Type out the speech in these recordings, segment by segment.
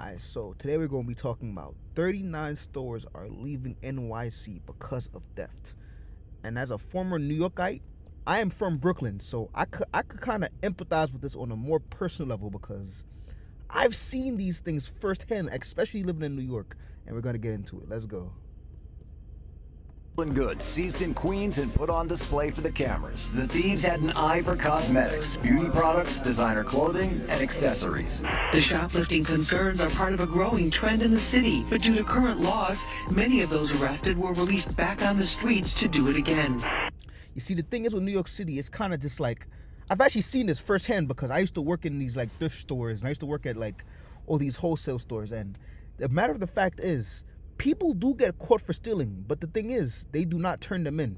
Alright, so today we're going to be talking about 39 stores are leaving NYC because of theft. And as a former New Yorkite, I am from Brooklyn, so I could kind of empathize with this on a more personal level because I've seen these things firsthand, especially living in New York, and we're going to get into it. Let's go. Goods seized in Queens and put on display for the cameras. The thieves had an eye for cosmetics, beauty products, designer clothing, and accessories. The shoplifting concerns are part of a growing trend in the city, but due to current laws, many of those arrested were released back on the streets to do it again. You see, the thing is with New York City, it's kind of just like, I've actually seen this firsthand because I used to work in these like thrift stores, and I used to work at like all these wholesale stores, and the matter of the fact is, people do get caught for stealing, but the thing is, they do not turn them in.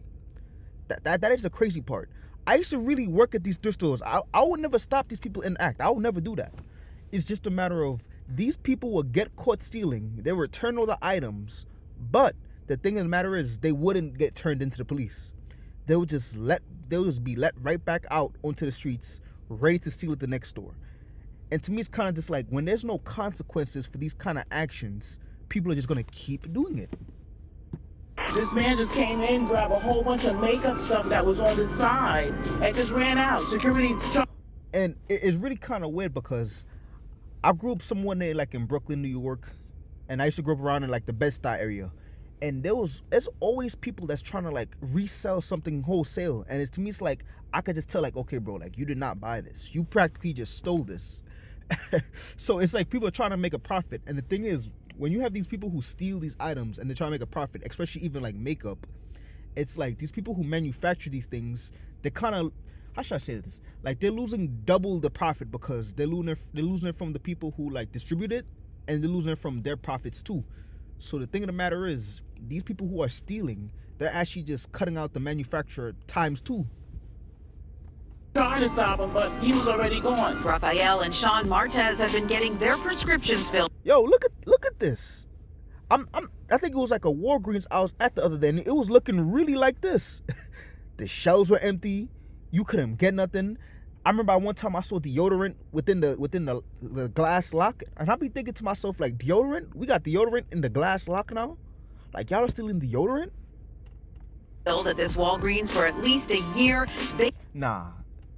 That is the crazy part. I used to really work at these thrift stores. I would never stop these people in act. I would never do that. It's just a matter of these people will get caught stealing. They return all the items, but the thing of the matter is, they wouldn't get turned into the police. They'll just be let right back out onto the streets, ready to steal at the next store. And to me, it's kind of just like when there's no consequences for these kind of actions, people are just gonna keep doing it. This man just came in, grabbed a whole bunch of makeup stuff that was on the side, and just ran out. Security. And it's really kind of weird because I grew up somewhere near like in Brooklyn, New York, and I used to grow up around in like the Bed-Stuy area. And there's always people that's trying to like resell something wholesale, and to me it's like I could just tell like, okay, bro, like you did not buy this. You practically just stole this. So it's like people are trying to make a profit, and the thing is, when you have these people who steal these items and they try to make a profit, especially even like makeup, it's like these people who manufacture these things, they kind of, how should I say this? Like they're losing double the profit because they're losing it from the people who like distribute it, and they're losing it from their profits too. So the thing of the matter is, these people who are stealing, they're actually just cutting out the manufacturer times two. Trying to stop him, but he was already gone. Rafael and Sean Martez have been getting their prescriptions filled. Yo, look at this. I think it was like a Walgreens I was at the other day, and it was looking really like this. The shelves were empty. You couldn't get nothing. I remember one time I saw deodorant within the glass lock, and I be thinking to myself like, deodorant? We got deodorant in the glass lock now? Like y'all are still in deodorant? Filled at this Walgreens for at least a year. Nah,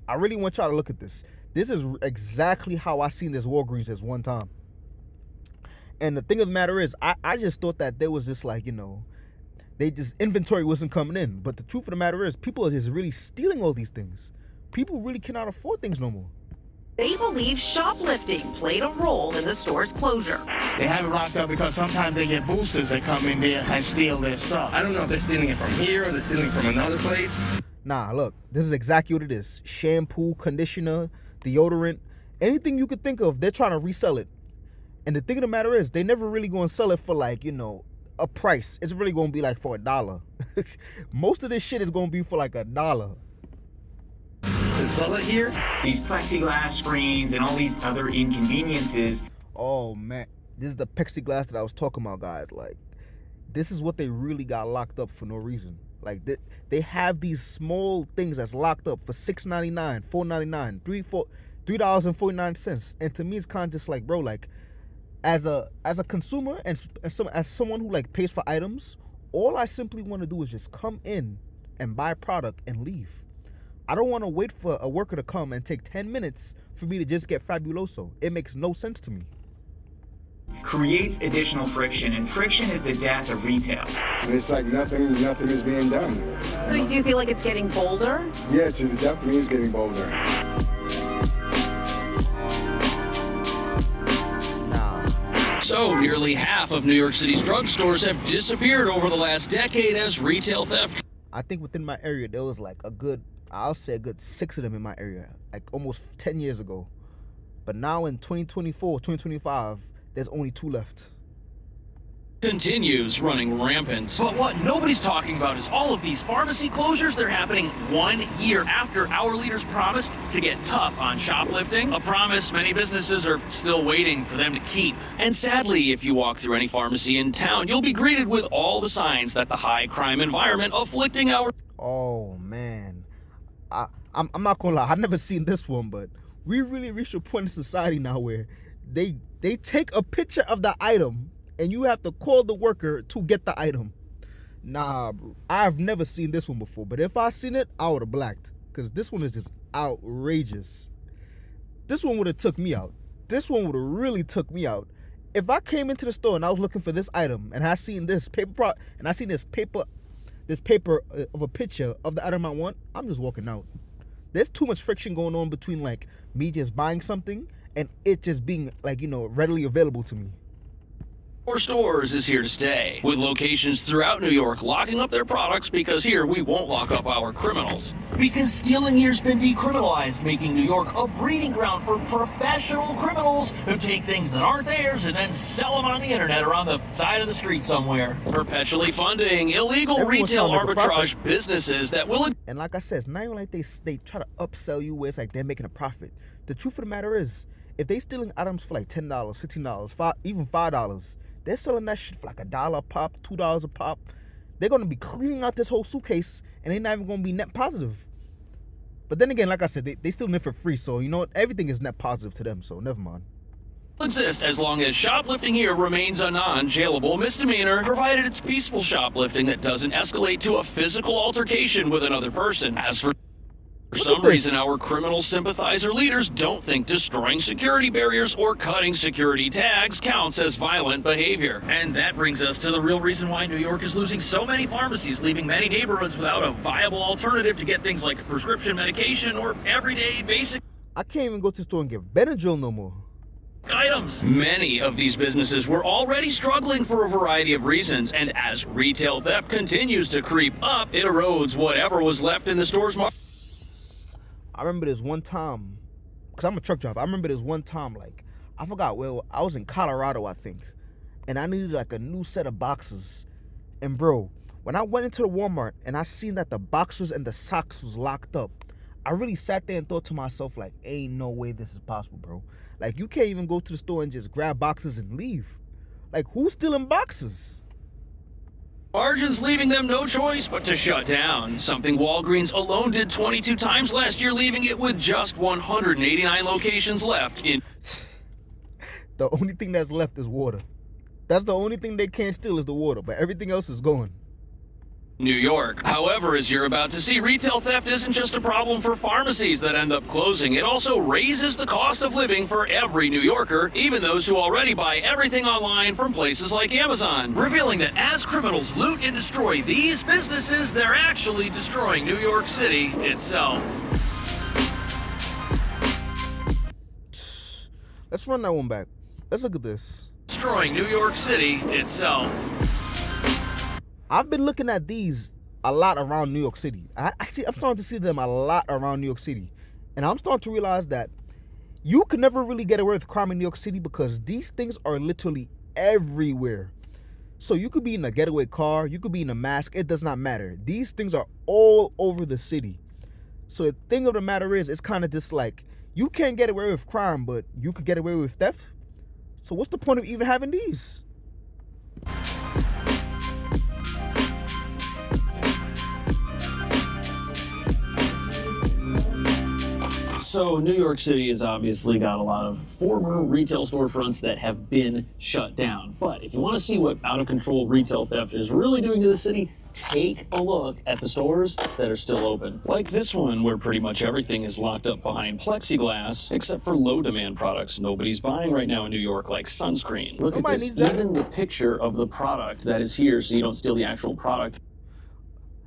I really want y'all to look at this. This is exactly how I seen this Walgreens this one time. And the thing of the matter is, I just thought that there was just like, they just inventory wasn't coming in. But the truth of the matter is, people are just really stealing all these things. People really cannot afford things no more. They believe shoplifting played a role in the store's closure. They have it locked up because sometimes they get boosters that come in there and steal their stuff. I don't know if they're stealing it from here or they're stealing it from another place. Nah, look, this is exactly what it is. Shampoo, conditioner, deodorant, anything you could think of, they're trying to resell it. And the thing of the matter is, they never really going to sell it for like, a price. It's really going to be like for $1. Most of this shit is going to be for like $1. To sell it here? These plexiglass screens and all these other inconveniences. Oh man, this is the plexiglass that I was talking about, guys. Like, this is what they really got locked up for no reason. Like, they have these small things that's locked up for $6.99, $4.99, $3.49. And to me, it's kind of just like, bro, like, as a consumer and as someone who like pays for items, all I simply want to do is just come in and buy product and leave. I don't want to wait for a worker to come and take 10 minutes for me to just get Fabuloso. It makes no sense to me. Creates additional friction, and friction is the death of retail. It's like nothing is being done. So do you feel like it's getting bolder? Yeah, it definitely is getting bolder. So, nearly half of New York City's drugstores have disappeared over the last decade as retail theft. I think within my area, there was like I'll say a good 6 of them in my area, like almost 10 years ago. But now in 2024, 2025, there's only 2 left. Continues running rampant. But what nobody's talking about is all of these pharmacy closures. They're happening 1 year after our leaders promised to get tough on shoplifting, a promise many businesses are still waiting for them to keep. And sadly, if you walk through any pharmacy in town, you'll be greeted with all the signs that the high crime environment afflicting our... Oh man, I'm not gonna lie, I've never seen this one, but we really reached a point in society now where They take a picture of the item and you have to call the worker to get the item. Nah, bro. I've never seen this one before, but if I seen it, I would have blacked. Because this one is just outrageous. This one would have took me out. This one would have really took me out. If I came into the store and I was looking for this item and I seen this paper and I seen this paper of a picture of the item I want, I'm just walking out. There's too much friction going on between like me just buying something and it just being like, you know, readily available to me. Our Stores is here to stay, with locations throughout New York locking up their products because here we won't lock up our criminals. Because stealing here's been decriminalized, making New York a breeding ground for professional criminals who take things that aren't theirs and then sell them on the internet or on the side of the street somewhere. Perpetually funding illegal retail arbitrage businesses that will... And like I said, it's not even like they try to upsell you where it's like they're making a profit. The truth of the matter is, if they stealing items for like $10, $15, even $5, they're selling that shit for like $1 a pop, $2 a pop. They're going to be cleaning out this whole suitcase and they're not even going to be net positive. But then again, like I said, they still live for free. So, you know what? Everything is net positive to them. So, never mind. Exist as long as shoplifting here remains a non-jailable misdemeanor, provided it's peaceful shoplifting that doesn't escalate to a physical altercation with another person. As for some reason, our criminal sympathizer leaders don't think destroying security barriers or cutting security tags counts as violent behavior. And that brings us to the real reason why New York is losing so many pharmacies, leaving many neighborhoods without a viable alternative to get things like prescription medication or everyday basic... I can't even go to the store and get Benadryl no more. Items. Many of these businesses were already struggling for a variety of reasons, and as retail theft continues to creep up, it erodes whatever was left in the store's market. I remember this one time, because I'm a truck driver, I remember this one time, like, I forgot where, I was in Colorado, I think, and I needed like a new set of boxers. And bro, when I went into the Walmart and I seen that the boxers and the socks was locked up, I really sat there and thought to myself, like, ain't no way this is possible, bro. Like, you can't even go to the store and just grab boxes and leave. Like, who's stealing boxes? Margins leaving them no choice but to shut down, something Walgreens alone did 22 times last year, leaving it with just 189 locations left in... The only thing that's left is water. That's the only thing they can't steal is the water, but everything else is gone. New York. However, as you're about to see, retail theft isn't just a problem for pharmacies that end up closing. It also raises the cost of living for every New Yorker, even those who already buy everything online from places like Amazon, revealing that as criminals loot and destroy these businesses, they're actually destroying New York City itself. Let's run that one back. Let's look at this. Destroying New York City itself. I've been looking at these a lot around New York City. I'm starting to see them a lot around New York City. And I'm starting to realize that you can never really get away with crime in New York City because these things are literally everywhere. So you could be in a getaway car, you could be in a mask, it does not matter. These things are all over the city. So the thing of the matter is, it's kind of just like, you can't get away with crime, but you could get away with theft. So what's the point of even having these? So New York City has obviously got a lot of former retail storefronts that have been shut down. But if you want to see what out-of-control retail theft is really doing to the city, take a look at the stores that are still open. Like this one, where pretty much everything is locked up behind plexiglass, except for low-demand products nobody's buying right now in New York, like sunscreen. Look at this, even the picture of the product that is here so you don't steal the actual product.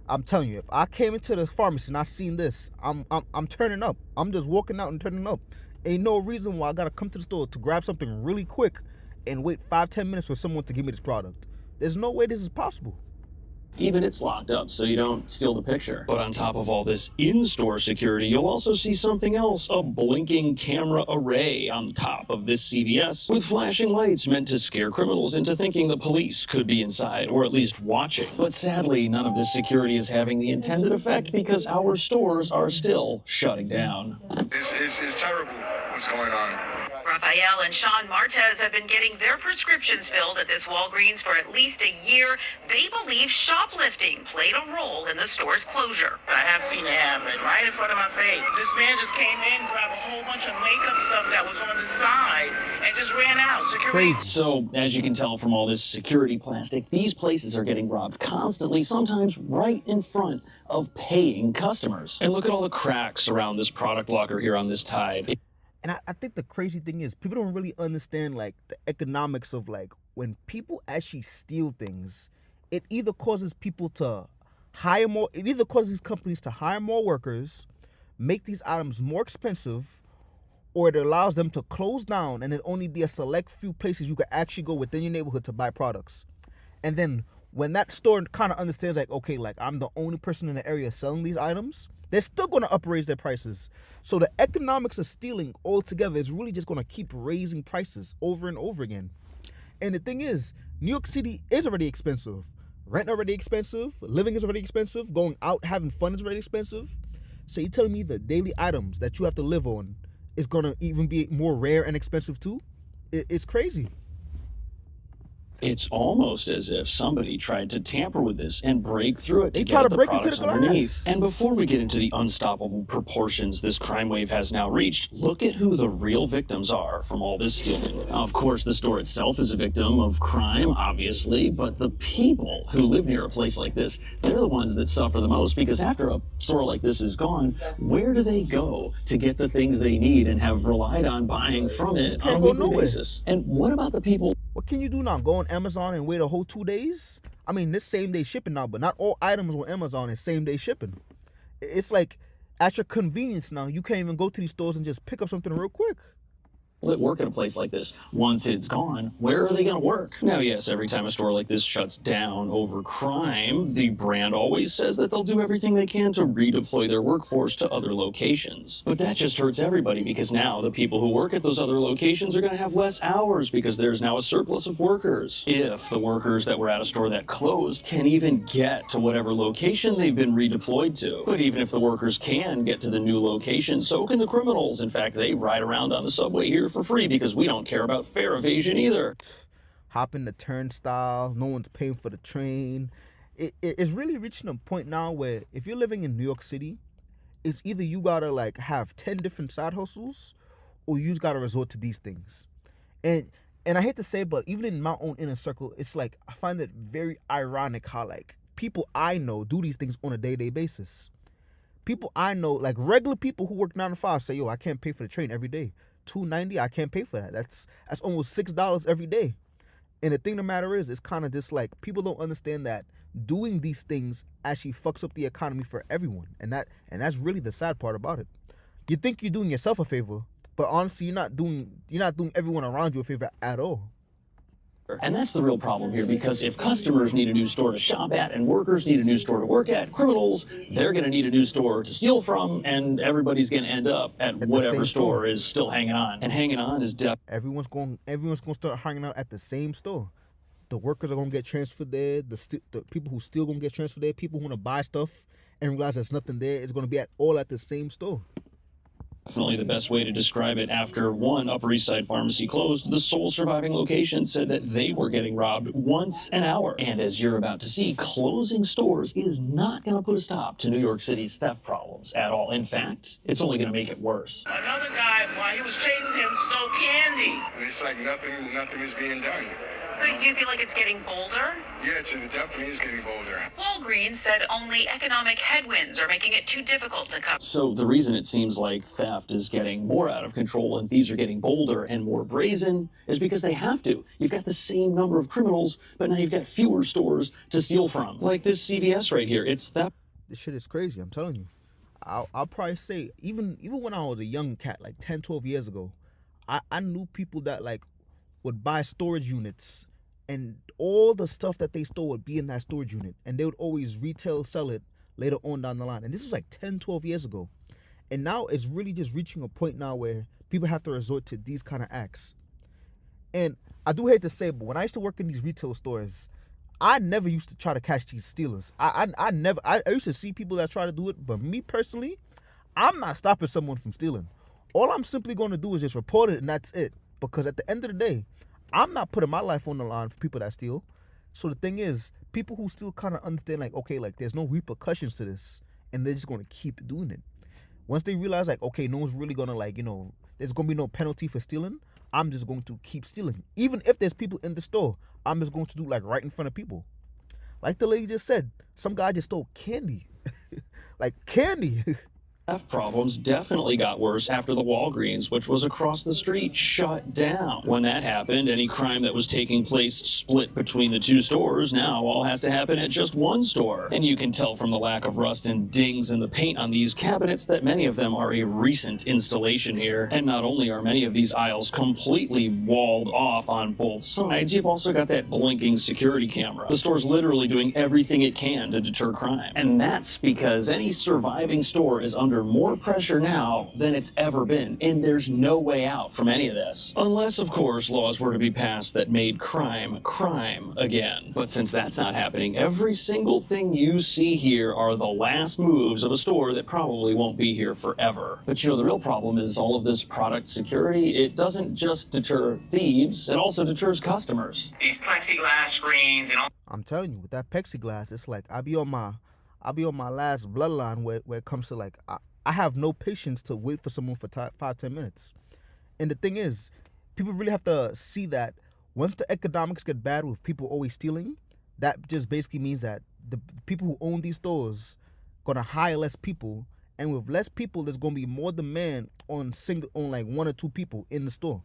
I'm telling you, if I came into the pharmacy and I seen this, I'm turning up. I'm just walking out and turning up. Ain't no reason why I gotta come to the store to grab something really quick and wait 5-10 minutes for someone to give me this product. There's no way this is possible. Even it's locked up so you don't steal the picture. But on top of all this in-store security, you'll also see something else, a blinking camera array on top of this CVS with flashing lights meant to scare criminals into thinking the police could be inside or at least watching. But sadly, none of this security is having the intended effect because our stores are still shutting down. It's terrible what's going on. Raphael and Sean Martez have been getting their prescriptions filled at this Walgreens for at least a year. They believe shoplifting played a role in the store's closure. I have seen it happen right in front of my face. This man just came in, grabbed a whole bunch of makeup stuff that was on the side, and just ran out. Security. Crazy. So, as you can tell from all this security plastic, these places are getting robbed constantly, sometimes right in front of paying customers. And look at all the cracks around this product locker here on this Tide. And I think the crazy thing is people don't really understand like the economics of like when people actually steal things, it either causes people to hire more, it either causes these companies to hire more workers, make these items more expensive, or it allows them to close down and it only be a select few places you can actually go within your neighborhood to buy products. And then when that store kind of understands like, okay, like I'm the only person in the area selling these items, they're still going to upraise their prices. So the economics of stealing altogether is really just going to keep raising prices over and over again. And the thing is, New York City is already expensive. Rent already expensive. Living is already expensive. Going out having fun is already expensive. So you're telling me the daily items that you have to live on is going to even be more rare and expensive too? It's crazy. It's almost as if somebody tried to tamper with this and break through it to They get try at to the break into products the glass. underneath. And before we get into the unstoppable proportions this crime wave has now reached, look at who the real victims are from all this stealing. Of course, the store itself is a victim of crime, obviously, but the people who live near a place like this, they're the ones that suffer the most, because after a store like this is gone, where do they go to get the things they need and have relied on buying from it on a weekly basis? And what about the people? What can you do now? Go on Amazon and wait a whole 2 days? I mean, this same day shipping now, but not all items on Amazon is same day shipping. It's like at your convenience now. You can't even go to these stores and just pick up something real quick. That work at a place like this. Once it's gone, where are they going to work? Now, yes, every time a store like this shuts down over crime, the brand always says that they'll do everything they can to redeploy their workforce to other locations. But that just hurts everybody, because now the people who work at those other locations are going to have less hours because there's now a surplus of workers. If the workers that were at a store that closed can even get to whatever location they've been redeployed to. But even if the workers can get to the new location, so can the criminals. In fact, they ride around on the subway here for free because we don't care about fare evasion either. Hop in the turnstile, no one's paying for the train. It's really reaching a point now where if you're living in New York City, it's either you gotta like have 10 different side hustles or you just gotta resort to these things. And I hate to say it, but even in my own inner circle, it's like I find it very ironic how like people I know do these things on a day-to-day basis. People I know, like regular people who work 9 to 5, say, yo, I can't pay for the train every day. $2.90, I can't pay for that. That's almost $6 every day. And the thing of the matter is, it's kind of just like people don't understand that doing these things actually fucks up the economy for everyone, and that's really the sad part about it. You think you're doing yourself a favor, but honestly, you're not doing everyone around you a favor at all. And that's the real problem here, because if customers need a new store to shop at and workers need a new store to work at, criminals, they're going to need a new store to steal from, and everybody's going to end up at whatever store is still hanging on. And hanging on is everyone's going to start hanging out at the same store. The workers are going to get transferred there. The people who steal going to get transferred there. People who want to buy stuff and realize there's nothing there is going to be all at the same store. Definitely the best way to describe it. After one Upper East Side pharmacy closed, the sole surviving location said that they were getting robbed once an hour. And as you're about to see, closing stores is not going to put a stop to New York City's theft problems at all. In fact, it's only going to make it worse. Another guy, while he was chasing him, stole candy. And it's like nothing is being done. So do you feel like it's getting bolder? Yeah, it definitely is getting bolder. Walgreens said only economic headwinds are making it too difficult to cover. So the reason it seems like theft is getting more out of control and thieves are getting bolder and more brazen is because they have to. You've got the same number of criminals, but now you've got fewer stores to steal from. Like this CVS right here. It's that. This shit is crazy, I'm telling you. I'll probably say, even when I was a young cat, like 10, 12 years ago, I knew people that like would buy storage units and all the stuff that they stole would be in that storage unit, and they would always retail sell it later on down the line. And this was like 10, 12 years ago. And now it's really just reaching a point now where people have to resort to these kind of acts. And I do hate to say, but when I used to work in these retail stores, I never used to try to catch these stealers. I used to see people that try to do it, but me personally, I'm not stopping someone from stealing. All I'm simply going to do is just report it, and that's it. Because at the end of the day, I'm not putting my life on the line for people that steal. So the thing is, people who still kind of understand, like, okay, like, there's no repercussions to this, and they're just going to keep doing it. Once they realize, like, okay, no one's really going to, like, there's going to be no penalty for stealing, I'm just going to keep stealing. Even if there's people in the store, I'm just going to do like right in front of people. Like the lady just said, some guy just stole candy. Like candy. Theft problems definitely got worse after the Walgreens, which was across the street, shut down. When that happened, any crime that was taking place split between the two stores now all has to happen at just one store. And you can tell from the lack of rust and dings in the paint on these cabinets that many of them are a recent installation here. And not only are many of these aisles completely walled off on both sides, you've also got that blinking security camera. The store's literally doing everything it can to deter crime. And that's because any surviving store is under more pressure now than it's ever been, and there's no way out from any of this. Unless, of course, laws were to be passed that made crime again. But since that's not happening, every single thing you see here are the last moves of a store that probably won't be here forever. But you know, the real problem is all of this product security. It doesn't just deter thieves, it also deters customers. These plexiglass screens and all. I'm telling you, with that plexiglass, it's like I'll be on my last bloodline where it comes to like I have no patience to wait for someone for 5-10 minutes. And the thing is, people really have to see that once the economics get bad with people always stealing, that just basically means that the people who own these stores gonna hire less people, and with less people, there's gonna be more demand on like 1 or 2 people in the store.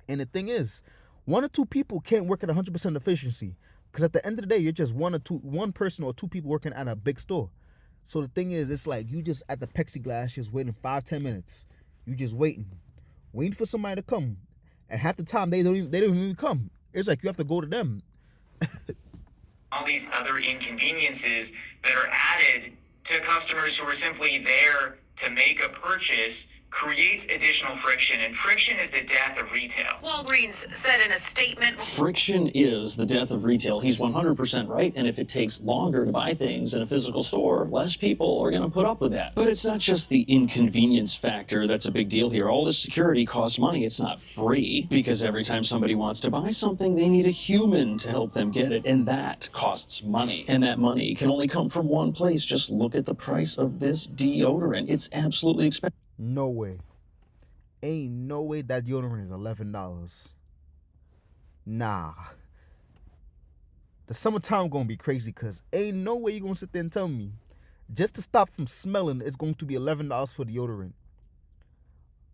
And the thing is, 1 or 2 people can't work at 100% efficiency. Because at the end of the day, you're just one person or 2 people working at a big store. So the thing is, it's like you just at the plexiglass, just waiting 5-10 minutes. You just waiting for somebody to come. And half the time they don't even come. It's like you have to go to them. All these other inconveniences that are added to customers who are simply there to make a purchase creates additional friction, and friction is the death of retail. Walgreens said in a statement, friction is the death of retail. He's 100% right, and if it takes longer to buy things in a physical store, less people are going to put up with that. But it's not just the inconvenience factor that's a big deal here. All this security costs money. It's not free, because every time somebody wants to buy something, they need a human to help them get it, and that costs money. And that money can only come from one place. Just look at the price of this deodorant. It's absolutely expensive. No way. Ain't no way that deodorant is $11. Nah. The summertime gonna be crazy, because ain't no way you gonna sit there and tell me just to stop from smelling it's going to be $11 for deodorant.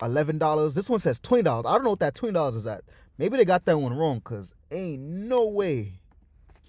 $11. This one says $20. I don't know what that $20 is at. Maybe they got that one wrong, because ain't no way.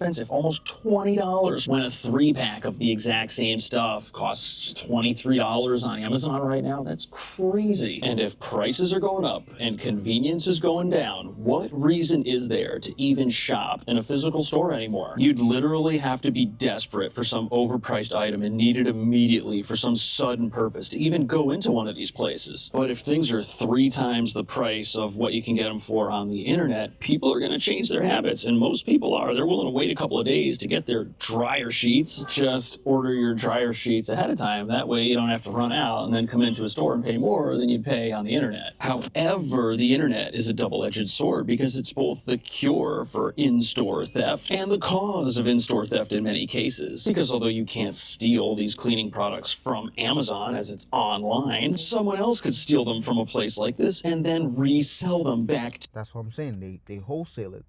Expensive, almost $20, when a 3-pack of the exact same stuff costs $23 on Amazon right now. That's crazy. And if prices are going up and convenience is going down, what reason is there to even shop in a physical store anymore? You'd literally have to be desperate for some overpriced item and need it immediately for some sudden purpose to even go into one of these places. But if things are 3 times the price of what you can get them for on the internet, people are going to change their habits, and most people are. They're willing to wait a couple of days to get their dryer sheets. Just order your dryer sheets ahead of time. That way you don't have to run out and then come into a store and pay more than you'd pay on the internet. However, the internet is a double-edged sword, because it's both the cure for in-store theft and the cause of in-store theft in many cases. Because although you can't steal these cleaning products from Amazon as it's online, someone else could steal them from a place like this and then resell them back. That's what I'm saying. They wholesale it.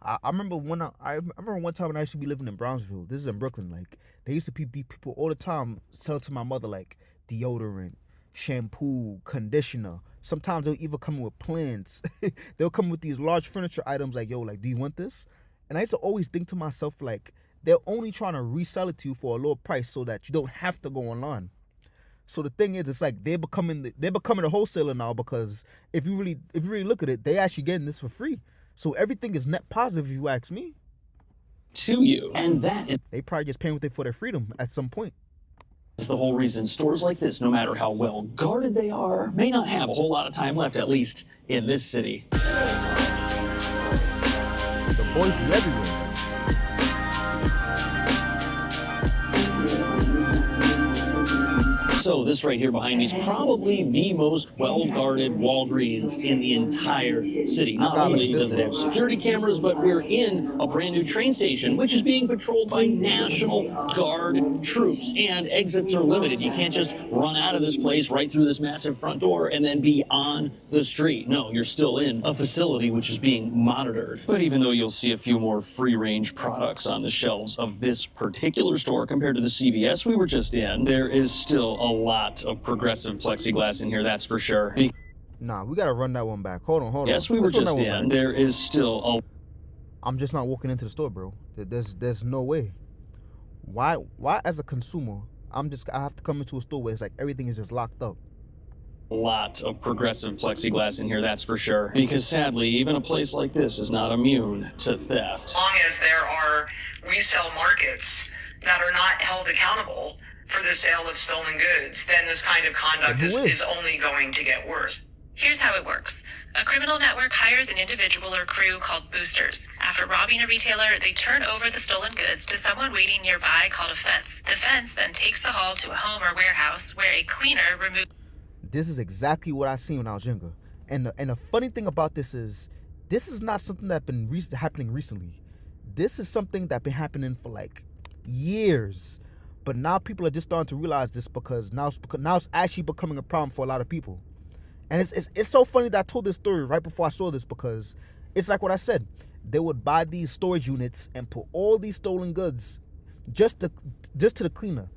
I remember one time when I used to be living in Brownsville. This is in Brooklyn. Like, they used to be people all the time sell to my mother like deodorant, shampoo, conditioner. Sometimes they'll even come with plants. They'll come with these large furniture items like, yo, like, do you want this? And I used to always think to myself, like, they're only trying to resell it to you for a lower price so that you don't have to go online. So the thing is, it's like they're becoming a wholesaler now, because if you really look at it, they actually getting this for free. So everything is net positive, if you ask me. To you. And that is... They probably just paying for their freedom at some point. That's the whole reason stores like this, no matter how well guarded they are, may not have a whole lot of time left, at least in this city. The boys be everywhere. So this right here behind me is probably the most well-guarded Walgreens in the entire city. Not only does it have security cameras, but we're in a brand new train station, which is being patrolled by National Guard troops, and exits are limited. You can't just run out of this place right through this massive front door and then be on the street. No, you're still in a facility which is being monitored. But even though you'll see a few more free-range products on the shelves of this particular store compared to the CVS we were just in, there is still a lot of progressive plexiglass in here, that's for sure. Nah, we gotta run that one back. Hold on. Yes, we were just in. There is still a... I'm just not walking into the store, bro. There's no way. Why as a consumer, I have to come into a store where it's like everything is just locked up. Lot of progressive plexiglass in here, that's for sure. Because sadly, even a place like this is not immune to theft. As long as there are resale markets that are not held accountable for the sale of stolen goods, then this kind of conduct is only going to get worse. Here's how it works. A criminal network hires an individual or crew called boosters. After robbing a retailer, they turn over the stolen goods to someone waiting nearby called a fence. The fence then takes the haul to a home or warehouse where a cleaner removes... This is exactly what I seen when I was younger. And the funny thing about this is not something that's been happening recently. This is something that's been happening for like years. But now people are just starting to realize this because now it's actually becoming a problem for a lot of people. And it's so funny that I told this story right before I saw this, because it's like what I said. They would buy these storage units and put all these stolen goods just to the cleaner.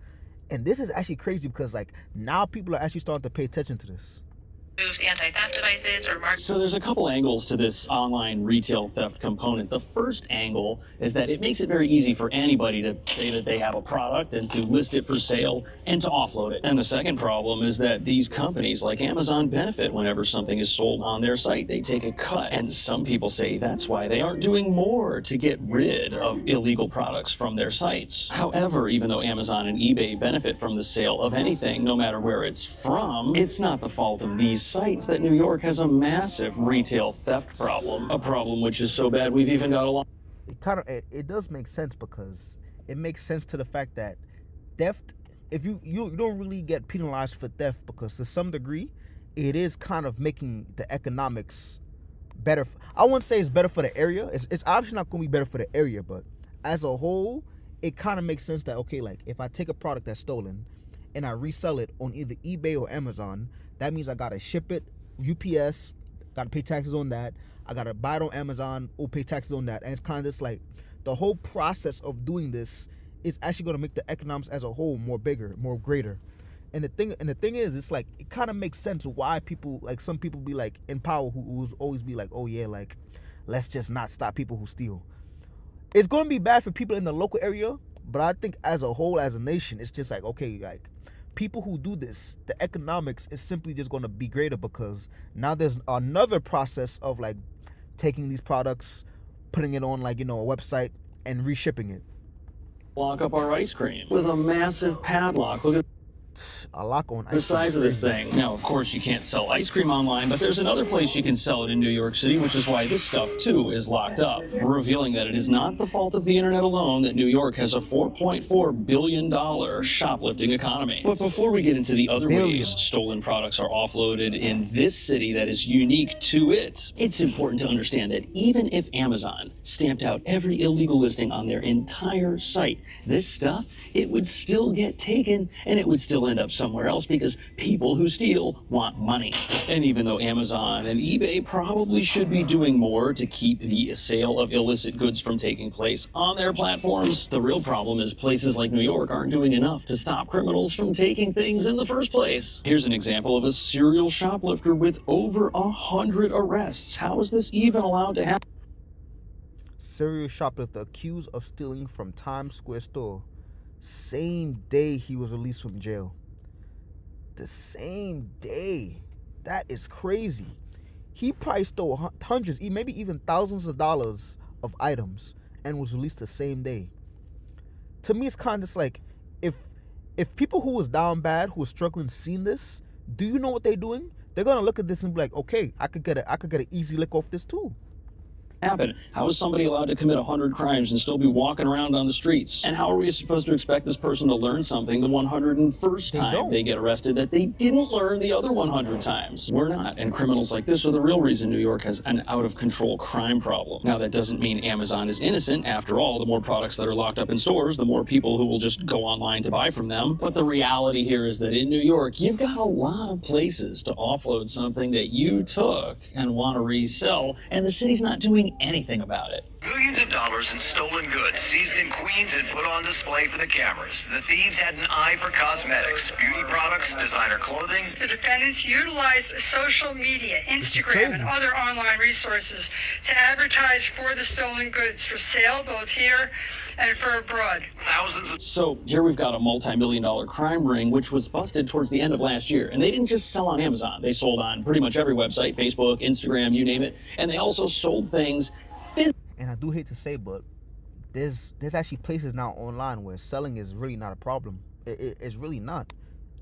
And this is actually crazy because like now people are actually starting to pay attention to this. Anti-theft devices or mark. So there's a couple angles to this online retail theft component. The first angle is that it makes it very easy for anybody to say that they have a product and to list it for sale and to offload it. And the second problem is that these companies like Amazon benefit whenever something is sold on their site. They take a cut. And some people say that's why they aren't doing more to get rid of illegal products from their sites. However, even though Amazon and eBay benefit from the sale of anything, no matter where it's from, it's not the fault of these sites that New York has a massive retail theft problem. A problem which is so bad we've even got a lot. It does make sense, because it makes sense to the fact that theft, if you don't really get penalized for theft, because to some degree it is kind of making the economics better. I wouldn't say it's better for the area. It's obviously not going to be better for the area, but as a whole, it kind of makes sense that, okay, like if I take a product that's stolen and I resell it on either eBay or Amazon, that means I gotta ship it UPS, gotta pay taxes on that. I gotta buy it on Amazon or pay taxes on that. And it's kind of just like the whole process of doing this is actually gonna make the economics as a whole more bigger, more greater. And the thing is, it's like it kind of makes sense why people, like some people be like in power who always be like, oh yeah, like let's just not stop people who steal. It's gonna be bad for people in the local area, but I think as a whole, as a nation, it's just like, okay, like people who do this, the economics is simply just going to be greater, because now there's another process of like taking these products, putting it on like, a website and reshipping it. Lock up our ice cream with a massive padlock. Look at a lock on the size of this thing. Now, of course, you can't sell ice cream online, but there's another place you can sell it in New York City, which is why this stuff, too, is locked up, revealing that it is not the fault of the internet alone that New York has a $4.4 billion shoplifting economy. But before we get into the other ways stolen products are offloaded in this city that is unique to it, it's important to understand that even if Amazon stamped out every illegal listing on their entire site, this stuff, it would still get taken and it would still end up somewhere else, because people who steal want money. And even though Amazon and eBay probably should be doing more to keep the sale of illicit goods from taking place on their platforms, the real problem is places like New York aren't doing enough to stop criminals from taking things in the first place. Here's an example of a serial shoplifter with over 100 arrests. How is this even allowed to happen? Serial shoplifter accused of stealing from Times Square store. Same day he was released from jail. The same day. That is crazy. He probably stole hundreds, maybe even thousands of dollars of items and was released the same day. To me, it's kind of just like, if people who was down bad, who was struggling, seen this, do you know what they're doing? They're gonna look at this and be like, okay, I could get an easy lick off this too. happen? How is somebody allowed to commit 100 crimes and still be walking around on the streets? And how are we supposed to expect this person to learn something the 101st time they get arrested that they didn't learn the other 100 times? We're not. And criminals like this are the real reason New York has an out-of-control crime problem. Now, that doesn't mean Amazon is innocent. After all, the more products that are locked up in stores, the more people who will just go online to buy from them. But the reality here is that in New York, you've got a lot of places to offload something that you took and want to resell, and the city's not doing anything about it. Millions of dollars in stolen goods seized in Queens and put on display for the cameras. The thieves had an eye for cosmetics, beauty products, designer clothing. The defendants utilized social media, Instagram, and other online resources to advertise for the stolen goods for sale both here and for abroad. So here we've got a multi-million-dollar crime ring which was busted towards the end of last year. And they didn't just sell on Amazon. They sold on pretty much every website, Facebook, Instagram, you name it. And they also sold things physically. And I do hate to say, but there's actually places now online where selling is really not a problem. It's really not.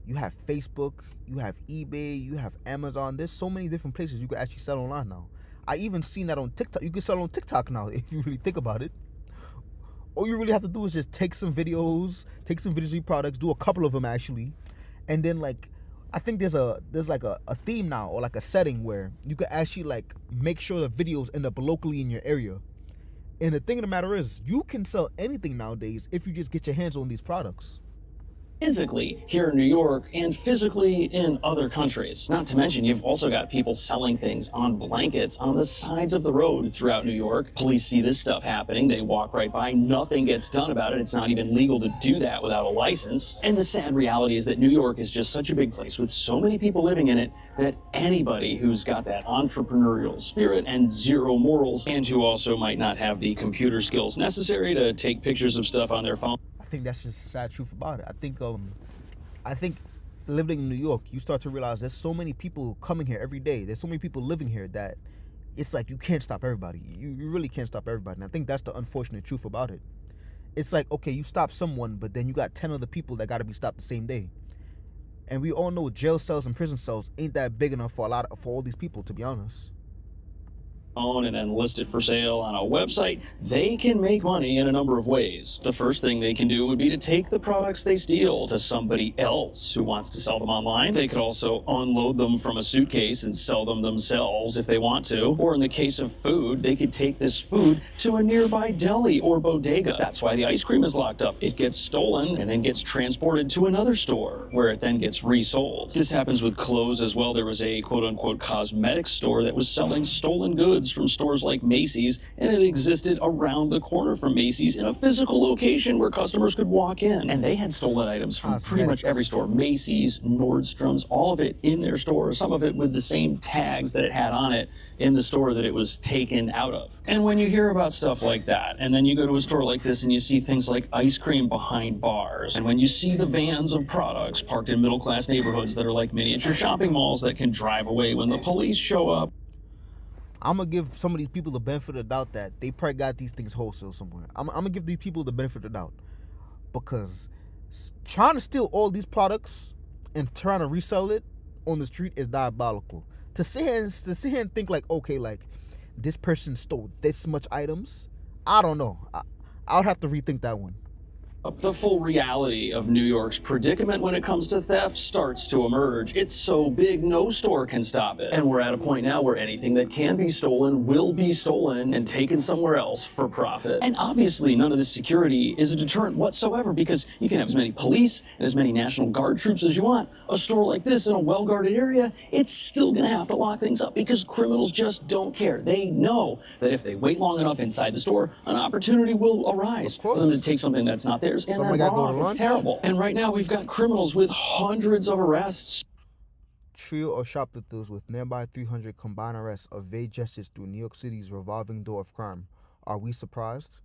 You have Facebook, you have eBay, you have Amazon. There's so many different places you can actually sell online now. I even seen that on TikTok. You can sell on TikTok now if you really think about it. All you really have to do is just take some videos of your products, do a couple of them actually, and then like I think there's like a theme now or like a setting where you can actually like make sure the videos end up locally in your area. And the thing of the matter is, you can sell anything nowadays if you just get your hands on these products. Physically here in New York and physically in other countries. Not to mention, you've also got people selling things on blankets on the sides of the road throughout New York. Police see this stuff happening. They walk right by. Nothing gets done about it. It's not even legal to do that without a license. And the sad reality is that New York is just such a big place with so many people living in it that anybody who's got that entrepreneurial spirit and zero morals, and who also might not have the computer skills necessary to take pictures of stuff on their phone. I think that's just the sad truth about it. I think living in New York, you start to realize there's so many people coming here every day. There's so many people living here that it's like you can't stop everybody. You really can't stop everybody. And I think that's the unfortunate truth about it. It's like, okay, you stop someone, but then you got 10 other people that got to be stopped the same day. And we all know jail cells and prison cells ain't that big enough for all these people, to be honest. And then list it for sale on a website, they can make money in a number of ways. The first thing they can do would be to take the products they steal to somebody else who wants to sell them online. They could also unload them from a suitcase and sell them themselves if they want to. Or in the case of food, they could take this food to a nearby deli or bodega. That's why the ice cream is locked up. It gets stolen and then gets transported to another store where it then gets resold. This happens with clothes as well. There was a quote-unquote cosmetics store that was selling stolen goods from stores like Macy's, and it existed around the corner from Macy's in a physical location where customers could walk in. And they had stolen items from pretty much every store. Macy's, Nordstrom's, all of it in their store, some of it with the same tags that it had on it in the store that it was taken out of. And when you hear about stuff like that, and then you go to a store like this and you see things like ice cream behind bars, and when you see the vans of products parked in middle-class neighborhoods that are like miniature shopping malls that can drive away when the police show up, I'm gonna give some of these people the benefit of the doubt that they probably got these things wholesale somewhere. I'm gonna give these people the benefit of the doubt, because trying to steal all these products and trying to resell it on the street is diabolical. To sit here and think like, okay, like this person stole this much items, I don't know. I would have to rethink that one. The full reality of New York's predicament when it comes to theft starts to emerge. It's so big, no store can stop it. And we're at a point now where anything that can be stolen will be stolen and taken somewhere else for profit. And obviously, none of this security is a deterrent whatsoever, because you can have as many police and as many National Guard troops as you want. A store like this in a well-guarded area, it's still gonna have to lock things up because criminals just don't care. They know that if they wait long enough inside the store, an opportunity will arise for them to take something that's not theirs. And then run off. It's terrible. And right now we've got criminals with hundreds of arrests. Trio of shoplifters with nearby 300 combined arrests evade justice through New York City's revolving door of crime. Are we surprised?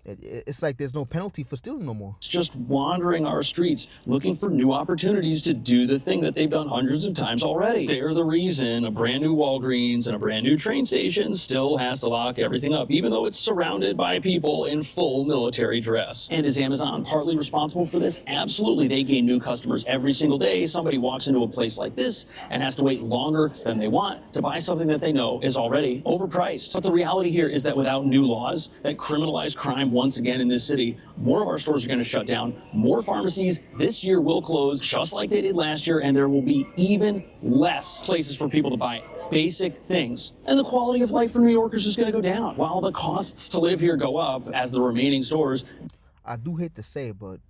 It's like there's no penalty for stealing no more. It's just wandering our streets, looking for new opportunities to do the thing that they've done hundreds of times already. They're the reason a brand new Walgreens and a brand new train station still has to lock everything up, even though it's surrounded by people in full military dress. And is Amazon partly responsible for this? Absolutely. They gain new customers every single day. Somebody walks into a place like this and has to wait longer than they want to buy something that they know is already overpriced. But the reality here is that without new laws that criminalize crime once again in this city, more of our stores are going to shut down. More pharmacies this year will close, just like they did last year, and there will be even less places for people to buy basic things. And the quality of life for New Yorkers is going to go down, while the costs to live here go up as the remaining stores. I do hate to say, but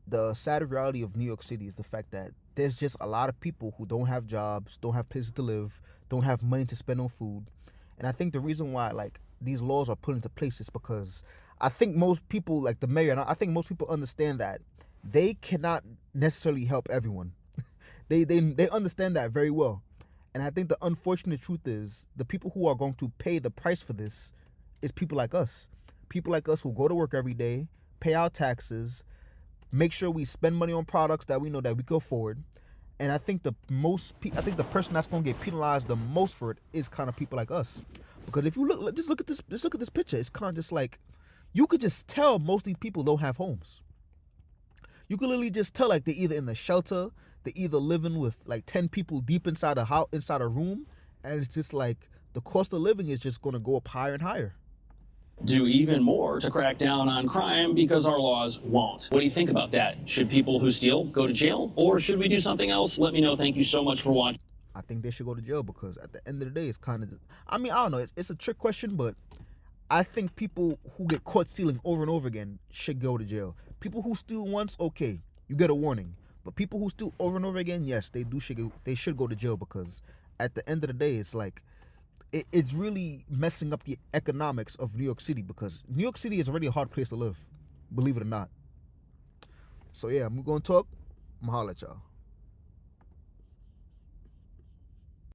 the sad reality of New York City is the fact that there's just a lot of people who don't have jobs, don't have places to live, don't have money to spend on food. And I think the reason why like these laws are put into place is because I think most people, like the mayor, and I think most people understand that they cannot necessarily help everyone. They understand that very well. And I think the unfortunate truth is the people who are going to pay the price for this is people like us. People like us who go to work every day, pay our taxes, make sure we spend money on products that we know that we can afford. And I think the person that's going to get penalized the most for it is kind of people like us. Because if you look at this picture, it's kind of just like, you could just tell most of these people don't have homes. You could literally just tell like they're either in the shelter, they're either living with like 10 people deep inside a house, inside a room, and it's just like the cost of living is just going to go up higher and higher. Do even more to crack down on crime because our laws won't. What do you think about that? Should people who steal go to jail, or should we do something else? Let me know. Thank you so much for watching. I think they should go to jail because at the end of the day, it's kind of, I mean, I don't know, it's a trick question, but I think people who get caught stealing over and over again should go to jail. People who steal once, okay, you get a warning. But people who steal over and over again, yes, they should go to jail because at the end of the day, it's like, it's really messing up the economics of New York City because New York City is already a hard place to live, believe it or not. So yeah, I'm going to talk. I'm going to holler at y'all.